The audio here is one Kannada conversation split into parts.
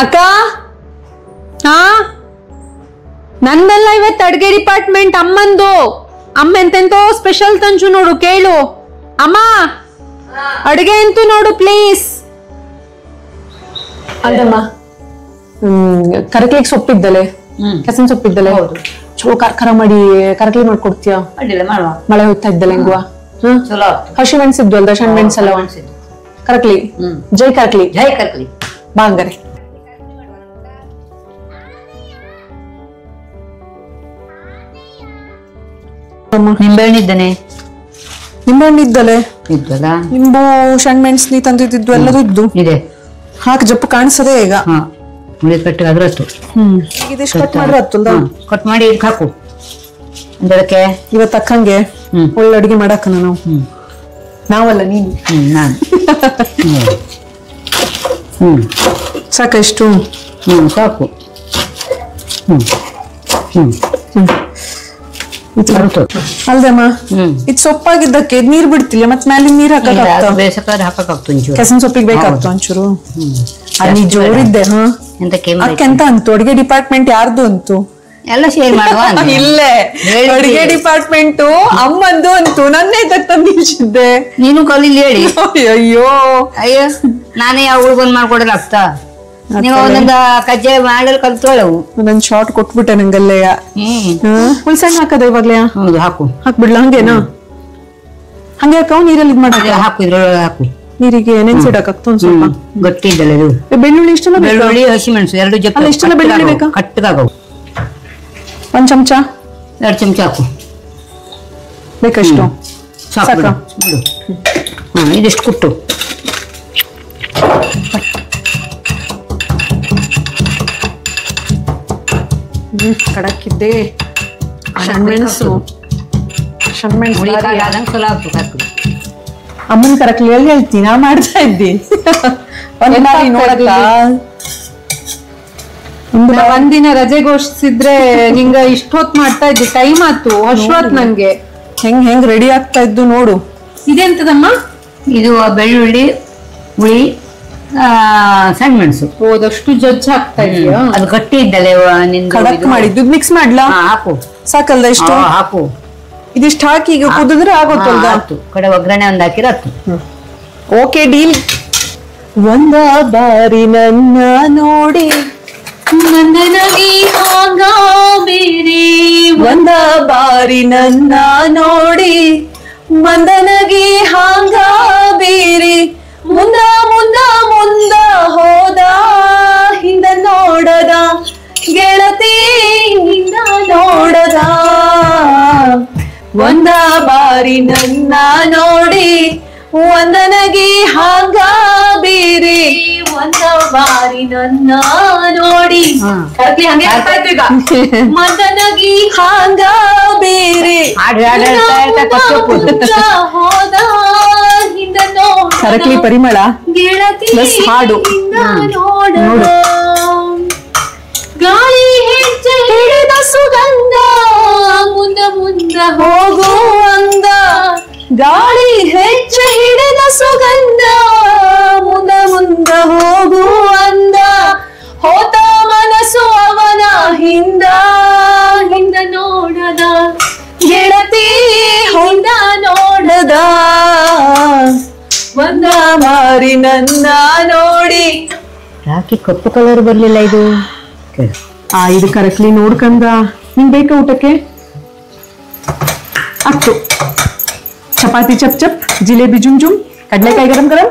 ಅಕ್ಕ ಹಾ ನಂದಲ್ಲ ಇವತ್ತು ಅಡ್ಗೆ ಡಿಪಾರ್ಟ್ಮೆಂಟ್ ಅಮ್ಮಂದು. ಅಮ್ಮ ಎಂತೆಂತೋ ಸ್ಪೆಷಲ್ ತಂಚು ನೋಡು, ಕೇಳು. ಅಮ್ಮ ಅಡ್ಗೆ ಎಂತೂ ನೋಡು ಪ್ಲೀಸ್. ಅಲ್ದಮ್ಮ ಕರಕ್ಲಿಗೆ ಸೊಪ್ಪಿದ್ದಲೆ, ಕೆಸನ್ ಸೊಪ್ಪಿದ್ದಲೆ ಚಲೋ ಖಾರ ಮಾಡಿ ಕರಕ್ಲಿ ಮಾಡ್ಕೊಡ್ತೀಯ? ಮಳೆ ಹೋಗ್ತಾ ಇದ್ದಲ್ಲ ಹೆಂಗುವ. ಹಸಿ ಮೆಣಸಿದ್ದು ಅಲ್ದ ಸಣ್ಣ ಮೆಣಸಲ್ಲ ಕರಕ್ಲಿ. ಜೈ ಕರಕ್ಲಿ. ಜೈ ಕರಕ್ಲಿ ಬಾ ಹಂಗಾರೆ. ನಿಂಬೆಹಣ್ಣು ಇದ್ದಾನೆ. ನಿಂಬೆಹಣ್ಣು ಇದ್ದಲೆ ಇದ್ದಲ್ಲ. ನಿಂಬು ಸಣ್ಣ ಮೆಣಸು ನೀ ತಂದಿದ್ದು ಎಲ್ಲದೂ ಇದ್ದು ಇದೆ. ಹಾಕಿ ಜಪ್ಪು ಕಾಣಿಸದೆ ಈಗ. ಮುಳಿ ಕಟ್ಟಿಗೆ ಅದ್ರ ಹತ್ತು. ಇದಿಷ್ಟು ಕಟ್ ಮಾಡ್ರೆ ಹತ್ತಲ್ದ? ಕಟ್ ಮಾಡಿ ಇದಕ್ಕೆ ಹಾಕು. ಅದಕ್ಕೆ ಇವತ್ತು ಅಕ್ಕಂಗೆ ಒಳ್ಳೆ ಅಡಿಗೆ ಮಾಡಾಕ ನಾವು. ನಾವಲ್ಲ ನೀನು. ನಾನು ಸಾಕಷ್ಟು. ಸಾಕು. ಅಲ್ದಮ್ಮ ಇದು ಸೊಪ್ಪಾಗಿದ್ದಕ್ಕೆ ನೀರ್ ಬಿಡ್ತಿಲ್ಲ, ಮತ್ ಮೇಲೆ ನೀರ್ ಹಾಕಕ್ಕಾಗ್ತ ಕೆಸನ್ ಸೊಪ್ಪಿಗೆ ಬೇಕಾಗ್ತು ಒಂಚೂರು. ಅಲ್ಲಿ ಜೋರಿದ್ದೆ. ಅಕ್ಕೆಂತ ಅಂತು ಅಡಿಗೆ ಡಿಪಾರ್ಟ್ಮೆಂಟ್ ಯಾರ್ದು ಅಂತು? ಎಲ್ಲ ಶೇರ್ ಮಾಡುವ. ಇಲ್ಲೇ ಅಡಿಗೆ ಡಿಪಾರ್ಟ್ಮೆಂಟ್ ಅಮ್ಮಂದು ಅಂತು. ನನ್ನೇ ತಂದು ನಿಲ್ಸಿದ್ದೆ. ನೀನು ಕಲೀಲಿ ಹೇಳಿ. ಅಯ್ಯೋ ಅಯ್ಯೋ ನಾನೇ ಯಾವ ಬಂದ್ ಮಾಡ್ಕೊಡಲ್ಲ ಆಗ್ತಾ? ನೀವು ಒಂದೊಂದ ಕಜ್ಜಾಯ ಮಾಡಲು ಕಲ್ತ್ಕೊಳ್ಳವು. ನನ್ ಶಾರ್ಟ್ ಕೊಟ್ಬಿಟ್ಟೆ ನಂಗಲ್ಲೇ. ಹುಳ್ಸಣ್ಣ ಹಾಕದ ಇವಾಗ್ಲೇ? ಹೌದು ಹಾಕು. ಹಾಕ್ಬಿಡ್ಲ ಹಂಗೇನಾ? ಹಂಗೆ ಹಾಕವ್ ನೀರಲ್ಲಿ ಮಾಡ ಹಾಕು. ಇದ್ರೊಳಗೆ ಹಾಕು. ನೀರಿಗೆ ನೆನ್ಸಿಡಕ್ಕಾಗ್ತ ಒಂದ್ ಸ್ವಲ್ಪ ಗಟ್ಟಿ ಇದ್ದಲ್ಲ ಇದು. ಬೆಳ್ಳುಳ್ಳಿ ಇಷ್ಟೆಲ್ಲ? ಬೆಳ್ಳುಳ್ಳಿ ಹಸಿಮೆಣಸು ಎರಡು ಜೊತೆ. ಇಷ್ಟೆಲ್ಲ ಬೆಳ್ಳುಳ್ಳಿ ಬೇಕಾ? ಕಟ್ಟಗಾಗವು. ಒಂದ್ ಚಮಚ 2 ಚಮಚ ಹಾಕು. ಬೇಕಷ್ಟು ಸಾಕು. ಇದಿಷ್ಟು ಕುಟ್ಟು. ಕಡಕ್ಕಿದ್ದೆ ಸಣ್ಮೆಣಸು. ಅಮ್ಮನ ಕರಕ್ಲಿ ಹೇಳ್ತೀನಿ, ನಾ ಮಾಡ್ತಾ ಇದ್ದಿ. ಒಂದಿನ ರಜೆ ಘೋಷಿಸಿದ್ರೆ ನಿಂಗ ಇಷ್ಟೊತ್ ಮಾಡ್ತಾ ಇದ್ದಿ. ಟೈಮ್ ಆತು, ಅಶ್ವತ್ ನಂಗೆ. ಹೆಂಗ್ ರೆಡಿ ಆಗ್ತಾ ಇದ್ದು ನೋಡು. ಇದೆಂತದಮ್ಮ? ಇದು ಬೆಳ್ಳುಳ್ಳಿ, ಹುಳಿ, ಸಣ್ಣ ಮೆಣಸು. ಹೋದಷ್ಟು ಜಜ್ಜ್ ಹಾಕ್ತಾ ಇದೆಯಾ? ಅದು ಗಟ್ಟಿ ಇದ್ದಲೆ ಕಡಕ್ ಮಾಡಿದ್ದು ಮಿಕ್ಸ್ ಮಾಡ್ಲಾ? ಹಾಕು. ಸಾಕಲ್ದ ಇಷ್ಟು? ಹಾಕು. ಇದಿಷ್ಟು ಹಾಕಿ ಈಗ ಕುದಿದ್ರೆ ಆಗೋತ್ತಲ್ದ? ಕಡೆ ಒಗ್ಗರಣೆ ಒಂದ್ ಹಾಕಿರತ್ತು. Okay deal. ಒಂದ ಬಾರಿ ನನ್ನ ನೋಡಿ ಮಂದನಗಿ ಹಾಂಗ ಬೇರೆ. ಒಂದ ಬಾರಿ ನನ್ನ ನೋಡಿ ಮಂದನಗಿ ಹಾಂಗ ಬೇರೆ. ಮುಂದ ಮುಂದ ಮುಂದ ಹೋದ ಹಿಂದ ನೋಡದ ಗೆಳತಿ ಹಿಂದ ನೋಡದ. ಒಂದ ಬಾರಿ ನನ್ನ ನೋಡಿ ಒಂದನಗಿ ಹಾಂಗ ಬೇರೆ. ಒಂದ ಬಾರಿ ನನ್ನ ನೋಡಿ ಮಂದನಗಿ ಹಾಂಗ ಬೇರೆ. ಹೋದ ಹಿಂದ ಕರಕ್ಲಿ ಪರಿಮಳ ಪ್ಲಸ್ ಹಾಡು ನೋಡು. ಗಾಳಿ ಹೆಜ್ಜೆ ಹಿಡಿದ ಸುಗಂಧ ಮುಂದ ಮುಂದ ಹೋಗು ಅಂದ. ಗಾಳಿ ಹೆಜ್ಜೆ ಹಿಡಿದ ಸುಗಂಧ ಮುಂದ ಮುಂದ ಹೋಗು ಅಂದ. ಹೋತ ಮನಸ್ಸು ಅವನ ಹಿಂದ ಹಿಂದ ನೋಡದ ಗೆಳತಿ ಹಿಂದ ನೋಡದ. ಒಂದ ಮಾರಿ ನನ್ನ ನೋಡಿ. ರಾಕಿ ಕಪ್ಪು ಕಲರ್ ಬರ್ಲಿಲ್ಲ ಇದು. ಇದು ಕರೆಕ್ಟ್ಲಿ ನೋಡ್ಕಂದ. ನಿಂಗ್ ಬೇಕಾ ಊಟಕ್ಕೆ? ಅಷ್ಟು ಚಪಾತಿ ಚಪ್ ಚಪ್, ಜಿಲೇಬಿ ಜುಮ್ ಜುಮ್, ಕಡ್ಲೆಕಾಯಿ ಗರಂ ಗರಂ,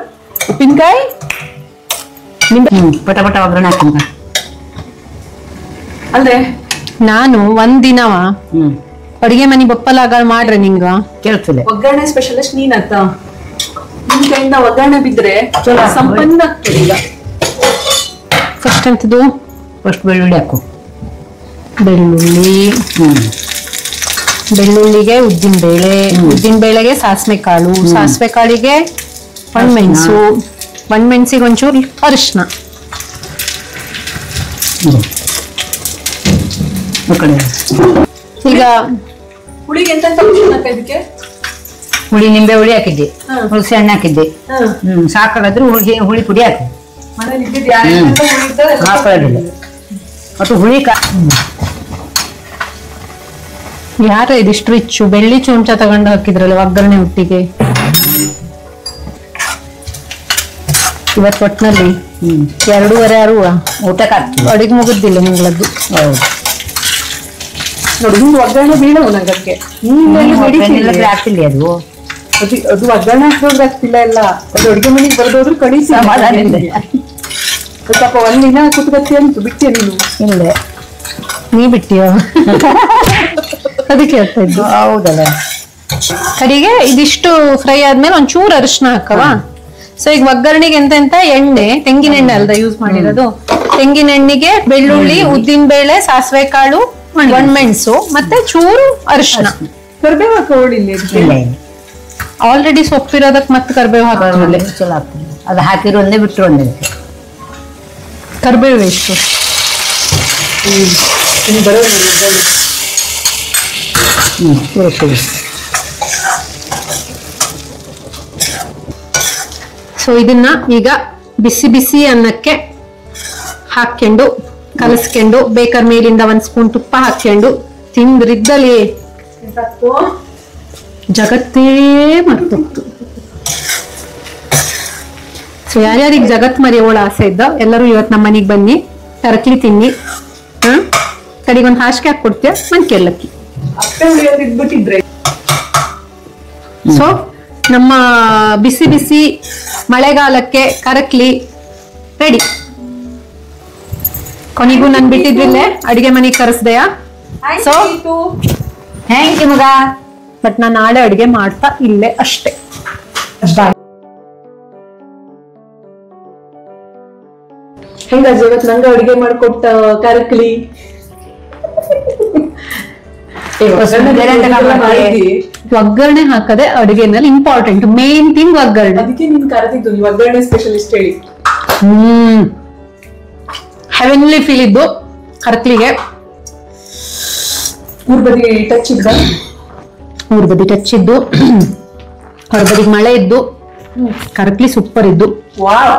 ಉಪ್ಪಿನಕಾಯಿ, ಪಟ ಪಟ ಒಗ್ಗರಣೆ ಹಾಕಿಂದ. ಅಲ್ದೆ ನಾನು ಒಂದಿನವ ಅಡಿಗೆ ಮನಿ ಬಪ್ಪಲಾಗ ಮಾಡ್ರೆ ನಿಂಗ ಕೇಳ್ತದೆ. ಒಗ್ಗರಣೆ ಸ್ಪೆಷಲಿಸ್ಟ್ ನೀನತ್ತ. ನಿನ್ ಕೈಯಿಂದ ಒಗ್ಗರಣೆ ಬಿದ್ರೆ ಸಂಪನ್ನ ಆಗ್ತದೆ. ಈಗ ಫಸ್ಟ್ ಅಂತದ್ದು ಫಸ್ಟ್ ಬೆಳ್ಳುಳ್ಳಿ ಹಾಕು. ಬೆಳ್ಳುಳ್ಳಿ, ಬೆಳ್ಳುಳ್ಳಿಗೆ ಉದ್ದಿನ ಬೇಳೆ, ಉದ್ದಿನ ಬೇಳೆಗೆ ಸಾಸಿವೆ ಕಾಳು, ಸಾಸಿವೆ ಕಾಳಿಗೆ ಒಣಮೆಣಸು, ಒಣಮೆಣಸಿಗೆ ಒಂಚೂರು ಅರಿಶಿನ. ಈಗ ಹುಳಿಗೆ ಎಂತ ಇದಕ್ಕೆ? ಹುಳಿ ನಿಂಬೆ ಹುಳಿ ಹಾಕಿದ್ದೆ, ಹುಣಸೆ ಹಣ್ಣು ಹಾಕಿದ್ದೆ. ಸಾಕಾಗಾದ್ರೂ ಹುಳಿ ಪುಡಿ ಹಾಕಿ. ಮನೇಲಿ ಇದ್ದಿದ್ದು ಯಾರು ಹಾಕೊಳ್ಳೋದಿಲ್ಲ ಮತ್ತು ಹುಳಿ ಯಾರ ಇದಿಷ್ಟು ರಿಚ್ಚು ಬೆಳ್ಳಿ ಚುಂಚ ತಗೊಂಡು ಹಾಕಿದ್ರಲ್ಲ ಒಗ್ಗರಣೆ ಒಟ್ಟಿಗೆ. ಇವತ್ತು ಒಟ್ಟಿನಲ್ಲಿ 2:30 ಆರುವ ಊಟಕ್ಕೆ ಅಡಿಗೆ ಮುಗಿದ್ದಿಲ್ಲ ನಿಂಗಳದ್ದು. ಹೌದು ನೋಡಿ ಹಿಂಗ್ ಒಗ್ಗರಣೆ ಬೀಳವು ನಂಗಕ್ಕೆ ಆಗ್ತಿಲ್ಲ ಅದು ಅದು ಒಗ್ಗರಣೆ ಹಾಕೋದ್ರೆ ಆಗ್ತಿಲ್ಲ ಎಲ್ಲ. ಅದು ಅಡುಗೆ ಮನೆಗೆ ಬರ್ದೋದ್ರು ಕಳಿಸಿ ಸ್ವಲ್ಪ ಒಂದಿನ ಕುತ್ಕತ್ತಿ ಅಂತ ಬಿಟ್ಟಿಯ ನೀನು. ಇಲ್ಲ ನೀ ಬಿಟ್ಟಿಯ ಅದಕ್ಕೆ ಹೇಳ್ತಾ ಇದ್ದು. ಹೌದಲ್ಲ ಕಡೆಗೆ ಇದಿಷ್ಟು ಫ್ರೈ ಆದ್ಮೇಲೆ ಒಂಚೂರು ಅರಿಶಿನ ಹಾಕವ. ಸೊ ಈಗ ಒಗ್ಗರಣೆಗೆ ಎಂತ ಎಣ್ಣೆ, ತೆಂಗಿನ ಎಣ್ಣೆ ಅಲ್ದ ಯೂಸ್ ಮಾಡಿರೋದು. ತೆಂಗಿನ ಎಣ್ಣೆಗೆ ಬೆಳ್ಳುಳ್ಳಿ, ಉದ್ದಿನ ಬೇಳೆ, ಸಾಸಿವೆ ಕಾಳು, ಒಣಮೆಣಸು ಮತ್ತೆ ಚೂರು ಅರಿಶಿನ. ಕರ್ಬೇವು ಹಾಕೋಳಿಲ್ಲ, ಆಲ್ರೆಡಿ ಸೊಪ್ಪಿರೋದಕ್ಕೆ ಮತ್ತೆ ಕರ್ಬೇವು ಹಾಕೋಲ್ಲ. ಚಲೋ ಆಗ್ತದೆ. ಅದು ಹಾಕಿರೋ ಒಂದೇ ಬಿಟ್ಟರು ಒಂದೇ ಕರ್ಬೇವು ಎಷ್ಟು ಸೊ ಇದನ್ನ ಈಗ ಬಿಸಿ ಬಿಸಿ ಅನ್ನಕ್ಕೆ ಹಾಕೊಂಡು ಕಲಸ್ಕೊಂಡು ಬೇಕಾದ್ರೆ ಮೇಲಿಂದ 1 ಸ್ಪೂನ್ ತುಪ್ಪ ಹಾಕೊಂಡು ತಿಂದ್ರಿದ್ದಲ್ಲಿ ಜಗತ್ತೇ ಮರ್ತೋಗ್ತು. ಸೊ ಯಾರ್ಯಾರಿಗೆ ಜಗತ್ ಮರೆಯೋಳ ಆಸೆ ಇದ್ದ ಎಲ್ಲರೂ ಇವತ್ತು ನಮ್ಮ ಮನೆಗೆ ಬನ್ನಿ, ಕರಕ್ಲಿ ತಿನ್ನಿ. ಕಡೆಗೊಂದು ಹಾಸಿಗೆ ಹಾಕೊಡ್ತೀಯ, ಒಂದ್ ಕೆಲ್ಲಕ್ಕಿ. ಸೊ ನಮ್ಮ ಬಿಸಿ ಬಿಸಿ ಮಳೆಗಾಲಕ್ಕೆ ಕರಕ್ಲಿ ರೆಡಿ. ಕೊನೆಗೂ ನನ್ ಬಿಟ್ಟಿದ್ರಿಲ್ಲೇ ಅಡಿಗೆ ಮನೆಗೆ ಕರೆಸ್ದೆಯಾ? ಸೊ ಥ್ಯಾಂಕ್ ಯು ಮಗ. ಬಟ್ ನಾನು ನಾಳೆ ಅಡಿಗೆ ಮಾಡ್ತಾ ಇಲ್ಲೇ ಅಷ್ಟೇ. ಹೆಂಗಾಜ್ ಇವತ್ತು ನಂಗ ಅಡಿಗೆ ಮಾಡ್ಕೊಟ್ಟ ಕರಕ್ಲಿ. ಒಗ್ಗರಣೆ ಹಾಕದೆ ಅಡಿಗೆನಲ್ಲಿ ಇಂಪಾರ್ಟೆಂಟ್ ಮೇನ್ ಥಿಂಗ್ ಒಗ್ಗರಣೆ. ಅದಕ್ಕೆ ನೀನ್ ಕರೆದಿದ್ದು, ನೀವು ಒಗ್ಗರಣೆ ಸ್ಪೆಷಲಿಸ್ಟ್ ಹೇಳಿ. ಹೆವೆನ್ಲಿ ಫೀಲ್ ಇದ್ದು ಕರಕ್ಲಿಗೆ. ಊರ್ ಬದಿ ಟಚ್ ಇದ್ದು ಹೊರಬದಿಗೆ ಮಳೆ ಇದ್ದು ಕರಕ್ಲಿ ಸೂಪರ್ ಇದ್ದು. ವಾವ್